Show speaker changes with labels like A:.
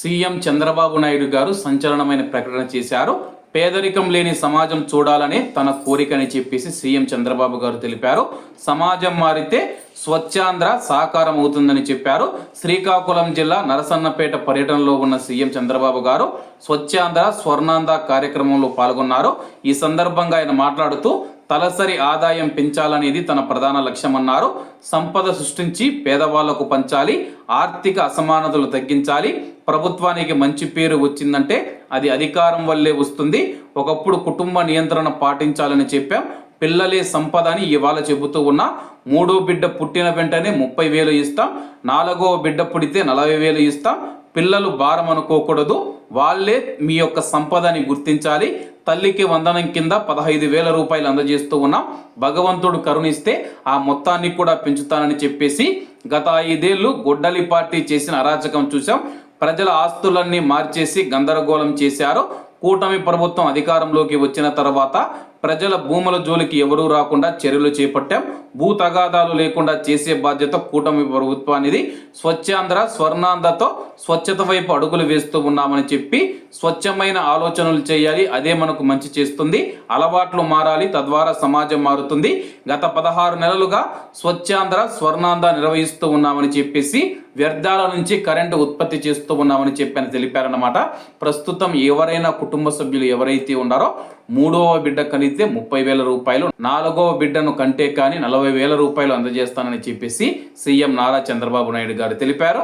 A: CM Chandrababu Naidu గారు సంచలనమైన ప్రకటన చేశారు. పేదరికం లేని సమాజం చూడాలనే తన కోరికని చెప్పేసి సీఎం చంద్రబాబు గారు తెలిపారు. సమాజం మారితే స్వచ్ఛాంధ్ర సాకారం అవుతుందని చెప్పారు. శ్రీకాకుళం జిల్లా నరసన్నపేట పర్యటనలో ఉన్న సీఎం చంద్రబాబు గారు స్వచ్ఛాంధ్ర స్వర్ణాంధ్ర కార్యక్రమంలో పాల్గొన్నారు. ఈ సందర్భంగా ఆయన మాట్లాడుతూ తలసరి ఆదాయం పెంచాలనేది తన ప్రధాన లక్ష్యమన్నారు. సంపద సృష్టించి పేదవాళ్లకు పంచాలి, ఆర్థిక అసమానతలు తగ్గించాలి. ప్రభుత్వానికి మంచి పేరు వచ్చిందంటే అది అధికారం వల్లే వస్తుంది. ఒకప్పుడు కుటుంబ నియంత్రణ పాటించాలని చెప్పాం. పిల్లలే సంపద అని ఇవాళ చెబుతూ ఉన్నా. మూడో బిడ్డ పుట్టిన వెంటనే 30,000 ఇస్తాం, 4వ బిడ్డ పుడితే 40,000 ఇస్తాం. పిల్లలు భారం అనుకోకూడదు, వాళ్ళే మీ యొక్క సంపదని గుర్తించాలి. తల్లికి వందనం కింద 15,000 రూపాయలు అందజేస్తూ ఉన్నాం. భగవంతుడు కరుణిస్తే ఆ మొత్తాన్ని కూడా పెంచుతానని చెప్పేసి గత 5 ఏళ్ళు గొడ్డలి పార్టీ చేసిన అరాచకం చూసాం. ప్రజల ఆస్తులన్నీ మార్చేసి గందరగోళం చేశారు. కూటమి ప్రభుత్వం అధికారంలోకి వచ్చిన తర్వాత ప్రజల భూముల జోలికి ఎవరూ రాకుండా చర్యలు చేపట్టాం. భూ తగాదాలు లేకుండా చేసే బాధ్యత కూటమి ప్రభుత్వానిది. స్వచ్ఛాంధ్ర స్వర్ణాంధ్రతో స్వచ్ఛత వైపు అడుగులు వేస్తూ ఉన్నామని చెప్పి స్వచ్ఛమైన ఆలోచనలు చేయాలి, అదే మనకు మంచి చేస్తుంది. అలవాట్లు మారాలి, తద్వారా సమాజం మారుతుంది. గత 16 నెలలుగా స్వచ్ఛాంధ్ర స్వర్ణాంధ్ర నిర్వహిస్తూ ఉన్నామని చెప్పేసి వ్యర్థాల నుంచి కరెంటు ఉత్పత్తి చేస్తూ ఉన్నామని చెప్పని తెలిపారన్నమాట. ప్రస్తుతం ఎవరైనా కుటుంబ సభ్యులు ఎవరైతే ఉన్నారో 3వ బిడ్డ కలిగితే 30,000 రూపాయలు, 4వ బిడ్డను కంటే కానీ 40,000 రూపాయలు అందజేస్తానని చెప్పేసి సీఎం నారా చంద్రబాబు నాయుడు గారు తెలిపారు.